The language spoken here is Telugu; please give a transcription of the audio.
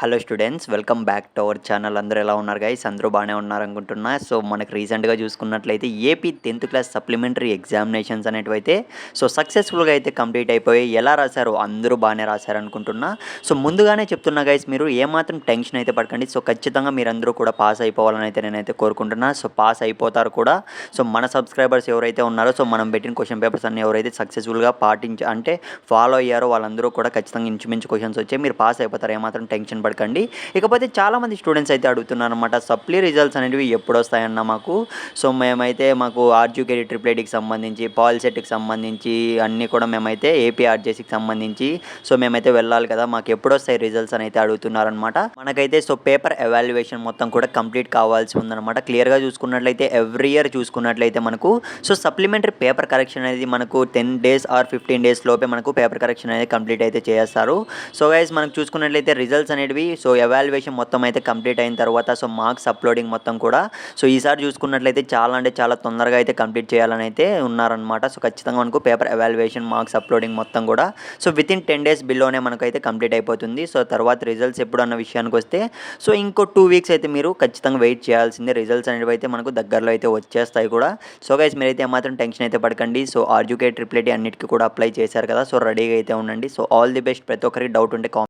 Hello students, welcome back to our channel. అందరూ ఎలా ఉన్నారు గైస్? అందరూ బాగానే ఉన్నారనుకుంటున్నా. సో మనకు రీసెంట్గా చూసుకున్నట్లయితే AP 10th class supplementary examinations అనేటివైతే సక్సెస్ఫుల్గా అయితే కంప్లీట్ అయిపోయి ఎలా రాశారు? అందరూ బాగానే రాశారనుకుంటున్నా. సో ముందుగానే చెప్తున్నా గైస్, మీరు ఏమాత్రం టెన్షన్ అయితే పడకండి. సో ఖచ్చితంగా మీరందరూ కూడా పాస్ అయిపోవాలని అయితే నేనైతే కోరుకుంటున్నా. సో పాస్ అయిపోతారు కూడా. సో మన సబ్స్క్రైబర్స్ ఎవరైతే ఉన్నారో, సో మనం పెట్టిన క్వశ్చన్ పేపర్స్ అన్ని ఎవరైతే సక్సెస్ఫుల్గా అంటే ఫాలో అయ్యారో వాళ్ళందరూ కూడా ఖచ్చితంగా ఇంచుమించు క్వశ్చన్స్ వచ్చాయి. మీరు పాస్ అయిపోతారు, ఏమాత్రం టెన్షన్ పడకండి. ఇకపోతే చాలామంది స్టూడెంట్స్ అయితే అడుగుతున్నారనమాట, సప్లీ రిజల్ట్స్ అనేవి ఎప్పుడు వస్తాయన్న మాకు. సో మాకు ఆర్జీకేడి ట్రిపుల్ ఐటీకి సంబంధించి, పాలిసెట్కి సంబంధించి అన్నీ కూడా మేమైతే ఏపీ ఆర్జేసీకి సంబంధించి మేమైతే వెళ్ళాలి కదా, మాకు ఎప్పుడు వస్తాయి రిజల్ట్స్ అని అయితే అడుగుతున్నారనమాట. మనకైతే పేపర్ ఎవాల్యుయేషన్ మొత్తం కూడా కంప్లీట్ కావాల్సి ఉందన్నమాట. క్లియర్గా చూసుకున్నట్లయితే ఎవ్రీ ఇయర్ చూసుకున్నట్లయితే మనకు సప్లిమెంటరీ పేపర్ కరెక్షన్ అనేది మనకు 10 days ఆర్ 15 days లోపే మనకు పేపర్ కరెక్షన్ అనేది కంప్లీట్ అయితే చేస్తారు. సో గైస్, మనకు చూసుకున్నట్లయితే రిజల్ట్స్ అనేవి ఎవాల్యుయేషన్ మొత్తం అయితే కంప్లీట్ అయిన తర్వాత మార్క్స్ అప్లోడింగ్ మొత్తం కూడా ఈసారి చూసుకున్నట్లయితే చాలా తొందరగా అయితే కంప్లీట్ చేయాలని అయితే ఉన్నారనమాట. సో ఖచ్చితంగా మనకు పేపర్ ఎవాల్యుయేషన్, మార్క్స్ అప్లోడింగ్ మొత్తం కూడా వితిన్ 10 days బిల్లోనే మనకైతే కంప్లీట్ అయిపోతుంది. సో తర్వాత రిజల్ట్స్ ఎప్పుడు అన్న విషయానికి వస్తే ఇంకో 2 weeks అయితే మీరు ఖచ్చితంగా వెయిట్ చేయాల్సిందే. రిజల్ట్స్ అనేవి అయితే మనకు దగ్గరలో అయితే వచ్చేస్తాయి కూడా. సో గైస్, మీరైతే ఏమాత్రం టెన్షన్ అయితే పడకండి. సో ఆర్జీకే ట్రిపుల్ ఐటీ అన్నిటికీ కూడా అప్లై చేశారు కదా, సో రెడీగా అయితే ఉండండి. So all the best. ప్రతి ఒక్కరికి డౌట్ ఉంటే